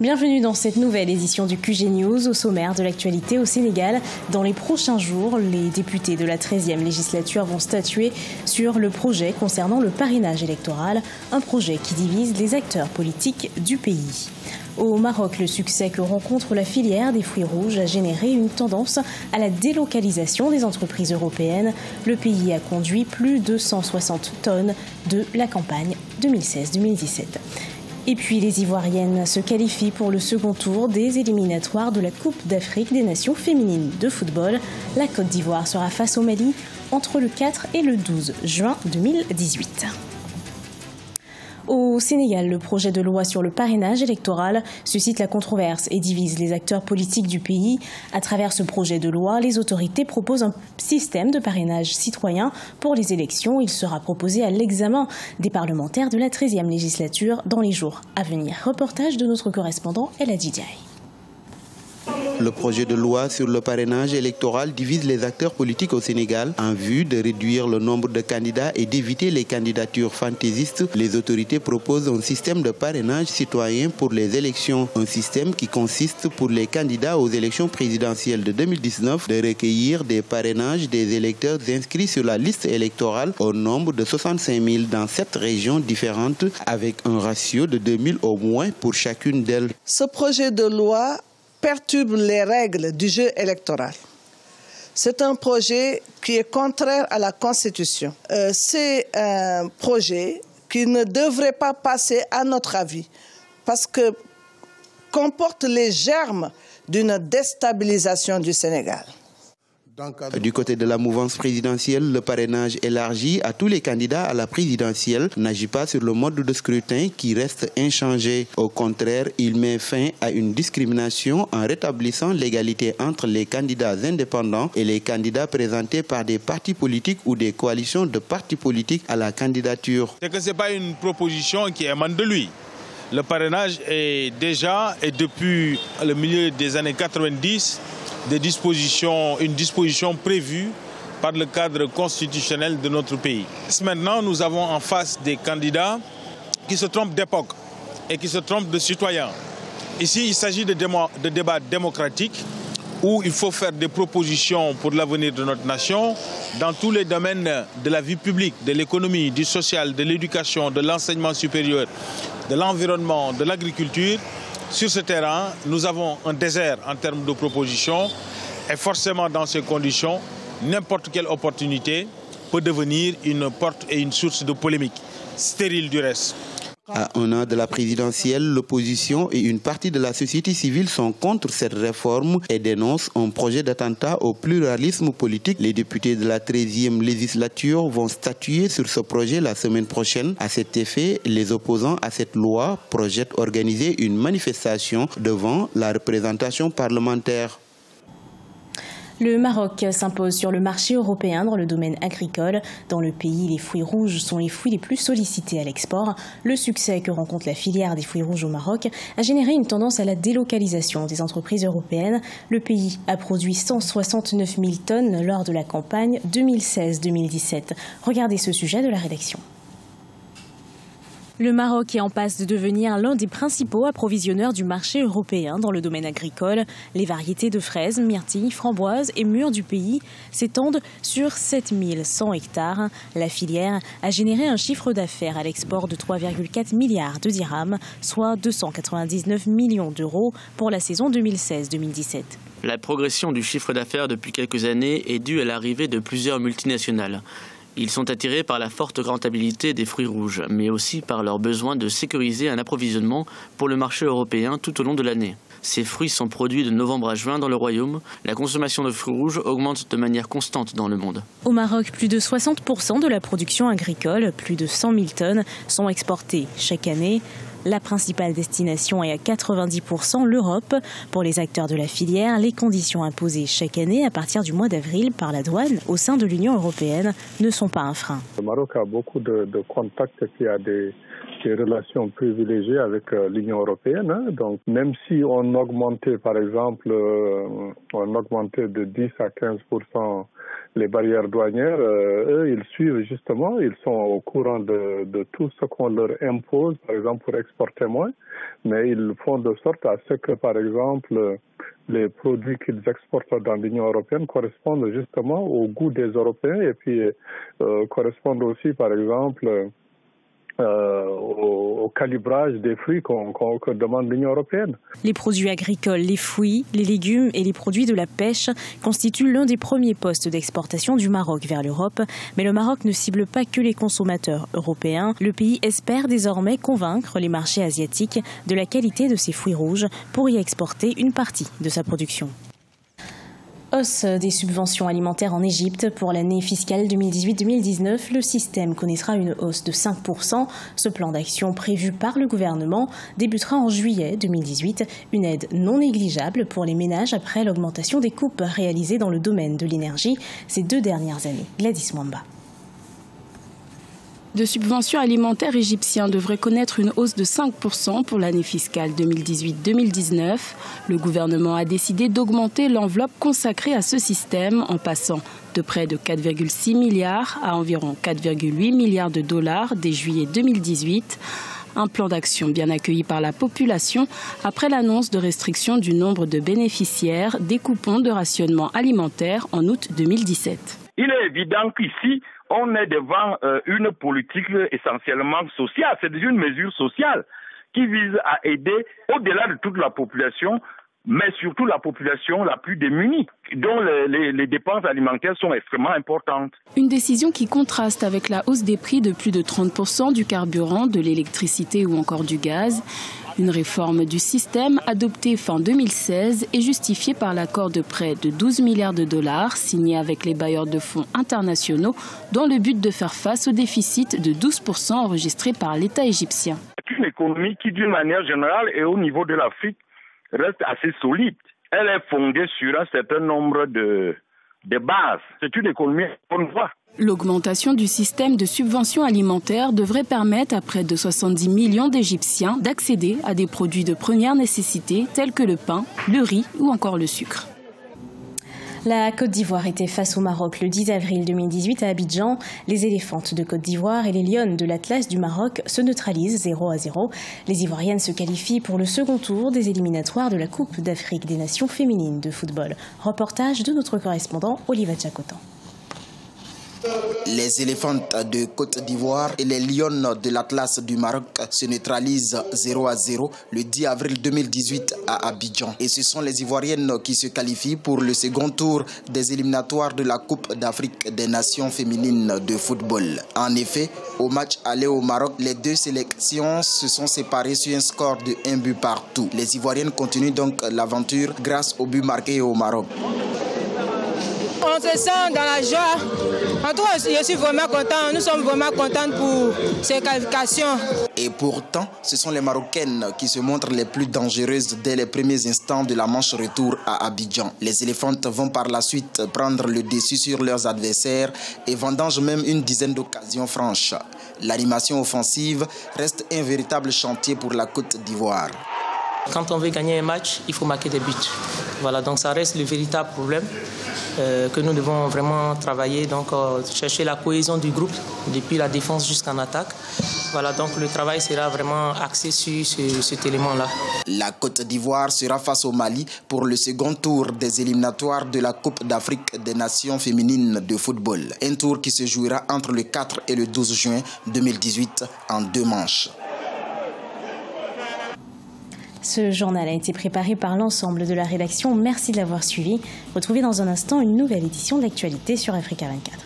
Bienvenue dans cette nouvelle édition du QG News. Au sommaire de l'actualité au Sénégal. Dans les prochains jours, les députés de la 13e législature vont statuer sur le projet concernant le parrainage électoral, un projet qui divise les acteurs politiques du pays. Au Maroc, le succès que rencontre la filière des fruits rouges a généré une tendance à la délocalisation des entreprises européennes. Le pays a conduit plus de 160 tonnes de la campagne 2016-2017. Et puis les Ivoiriennes se qualifient pour le second tour des éliminatoires de la Coupe d'Afrique des Nations féminines de football. La Côte d'Ivoire sera face au Mali entre le 4 et le 12 juin 2018. Au Sénégal, le projet de loi sur le parrainage électoral suscite la controverse et divise les acteurs politiques du pays. À travers ce projet de loi, les autorités proposent un système de parrainage citoyen pour les élections. Il sera proposé à l'examen des parlementaires de la 13e législature dans les jours à venir. Reportage de notre correspondant El Hadjidiaï. Le projet de loi sur le parrainage électoral divise les acteurs politiques au Sénégal en vue de réduire le nombre de candidats et d'éviter les candidatures fantaisistes. Les autorités proposent un système de parrainage citoyen pour les élections. Un système qui consiste pour les candidats aux élections présidentielles de 2019 de recueillir des parrainages des électeurs inscrits sur la liste électorale au nombre de 65 000 dans 7 régions différentes avec un ratio de 2 000 au moins pour chacune d'elles. Ce projet de loi perturbe les règles du jeu électoral. C'est un projet qui est contraire à la Constitution. C'est un projet qui ne devrait pas passer à notre avis parce que comporte les germes d'une déstabilisation du Sénégal. Du côté de la mouvance présidentielle, le parrainage élargi à tous les candidats à la présidentielle n'agit pas sur le mode de scrutin qui reste inchangé. Au contraire, il met fin à une discrimination en rétablissant l'égalité entre les candidats indépendants et les candidats présentés par des partis politiques ou des coalitions de partis politiques à la candidature. C'est que ce n'est pas une proposition qui émane de lui. Le parrainage est déjà, et depuis le milieu des années 90, une disposition prévue par le cadre constitutionnel de notre pays. Maintenant, nous avons en face des candidats qui se trompent d'époque et qui se trompent de citoyens. Ici, il s'agit de débats démocratiques où il faut faire des propositions pour l'avenir de notre nation dans tous les domaines de la vie publique, de l'économie, du social, de l'éducation, de l'enseignement supérieur, de l'environnement, de l'agriculture. Sur ce terrain, nous avons un désert en termes de propositions et forcément dans ces conditions, n'importe quelle opportunité peut devenir une porte et une source de polémique, stérile du reste. À un an de la présidentielle, l'opposition et une partie de la société civile sont contre cette réforme et dénoncent un projet d'attentat au pluralisme politique. Les députés de la 13e législature vont statuer sur ce projet la semaine prochaine. À cet effet, les opposants à cette loi projettent organiser une manifestation devant la représentation parlementaire. Le Maroc s'impose sur le marché européen dans le domaine agricole. Dans le pays, les fruits rouges sont les fruits les plus sollicités à l'export. Le succès que rencontre la filière des fruits rouges au Maroc a généré une tendance à la délocalisation des entreprises européennes. Le pays a produit 169 000 tonnes lors de la campagne 2016-2017. Regardez ce sujet de la rédaction. Le Maroc est en passe de devenir l'un des principaux approvisionneurs du marché européen dans le domaine agricole. Les variétés de fraises, myrtilles, framboises et mûres du pays s'étendent sur 7100 hectares. La filière a généré un chiffre d'affaires à l'export de 3,4 milliards de dirhams, soit 299 millions d'euros pour la saison 2016-2017. La progression du chiffre d'affaires depuis quelques années est due à l'arrivée de plusieurs multinationales. Ils sont attirés par la forte rentabilité des fruits rouges, mais aussi par leur besoin de sécuriser un approvisionnement pour le marché européen tout au long de l'année. Ces fruits sont produits de novembre à juin dans le royaume. La consommation de fruits rouges augmente de manière constante dans le monde. Au Maroc, plus de 60% de la production agricole, plus de 100 000 tonnes, sont exportées chaque année. La principale destination est à 90% l'Europe. Pour les acteurs de la filière, les conditions imposées chaque année à partir du mois d'avril par la douane au sein de l'Union européenne ne sont pas un frein. Le Maroc a beaucoup de contacts et a des relations privilégiées avec l'Union européenne. Donc même si on augmentait par exemple de 10 à 15% les barrières douanières, eux, ils suivent justement, ils sont au courant de tout ce qu'on leur impose, par exemple pour exporter exporter moins, mais ils font de sorte à ce que, par exemple, les produits qu'ils exportent dans l'Union européenne correspondent justement au goût des Européens et puis correspondent aussi, par exemple, au calibrage des fruits que demande l'Union européenne. Les produits agricoles, les fruits, les légumes et les produits de la pêche constituent l'un des premiers postes d'exportation du Maroc vers l'Europe. Mais le Maroc ne cible pas que les consommateurs européens. Le pays espère désormais convaincre les marchés asiatiques de la qualité de ses fruits rouges pour y exporter une partie de sa production. Hausse des subventions alimentaires en Égypte. Pour l'année fiscale 2018-2019, le système connaîtra une hausse de 5%. Ce plan d'action prévu par le gouvernement débutera en juillet 2018. Une aide non négligeable pour les ménages après l'augmentation des coupes réalisées dans le domaine de l'énergie ces 2 dernières années. Gladys Mwamba. De subventions alimentaires égyptiens devraient connaître une hausse de 5% pour l'année fiscale 2018-2019. Le gouvernement a décidé d'augmenter l'enveloppe consacrée à ce système en passant de près de 4,6 milliards à environ 4,8 milliards de dollars dès juillet 2018. Un plan d'action bien accueilli par la population après l'annonce de restriction du nombre de bénéficiaires des coupons de rationnement alimentaire en août 2017. Il est évident qu'ici, on est devant une politique essentiellement sociale. C'est une mesure sociale qui vise à aider au-delà de toute la population, mais surtout la population la plus démunie, dont les dépenses alimentaires sont extrêmement importantes. Une décision qui contraste avec la hausse des prix de plus de 30% du carburant, de l'électricité ou encore du gaz. Une réforme du système adoptée fin 2016 et justifiée par l'accord de près de 12 milliards de dollars signé avec les bailleurs de fonds internationaux dans le but de faire face au déficit de 12% enregistré par l'État égyptien. C'est une économie qui, d'une manière générale et au niveau de l'Afrique, reste assez solide. Elle est fondée sur un certain nombre de bases. C'est une économie en bonne voie. L'augmentation du système de subventions alimentaires devrait permettre à près de 70 millions d'Égyptiens d'accéder à des produits de première nécessité tels que le pain, le riz ou encore le sucre. La Côte d'Ivoire était face au Maroc le 10 avril 2018 à Abidjan. Les éléphantes de Côte d'Ivoire et les lionnes de l'Atlas du Maroc se neutralisent 0-0. Les Ivoiriennes se qualifient pour le second tour des éliminatoires de la Coupe d'Afrique des Nations féminines de football. Reportage de notre correspondant Oliva Tchakotan. Les éléphantes de Côte d'Ivoire et les lionnes de l'Atlas du Maroc se neutralisent 0-0 le 10 avril 2018 à Abidjan. Et ce sont les Ivoiriennes qui se qualifient pour le second tour des éliminatoires de la Coupe d'Afrique des Nations féminines de football. En effet, au match aller au Maroc, les deux sélections se sont séparées sur un score de 1 but partout. Les Ivoiriennes continuent donc l'aventure grâce au but marqué au Maroc. On se sent dans la joie. En tout cas, je suis vraiment content. Nous sommes vraiment contents pour ces qualifications. Et pourtant, ce sont les Marocaines qui se montrent les plus dangereuses dès les premiers instants de la manche retour à Abidjan. Les éléphantes vont par la suite prendre le dessus sur leurs adversaires et vendangent même une dizaine d'occasions franches. L'animation offensive reste un véritable chantier pour la Côte d'Ivoire. Quand on veut gagner un match, il faut marquer des buts. Voilà, donc ça reste le véritable problème que nous devons vraiment travailler, donc chercher la cohésion du groupe depuis la défense jusqu'en attaque. Voilà, donc le travail sera vraiment axé sur cet élément-là. La Côte d'Ivoire sera face au Mali pour le second tour des éliminatoires de la Coupe d'Afrique des Nations féminines de football. Un tour qui se jouera entre le 4 et le 12 juin 2018 en 2 manches. Ce journal a été préparé par l'ensemble de la rédaction. Merci de l'avoir suivi. Retrouvez dans un instant une nouvelle édition de l'actualité sur Africa 24.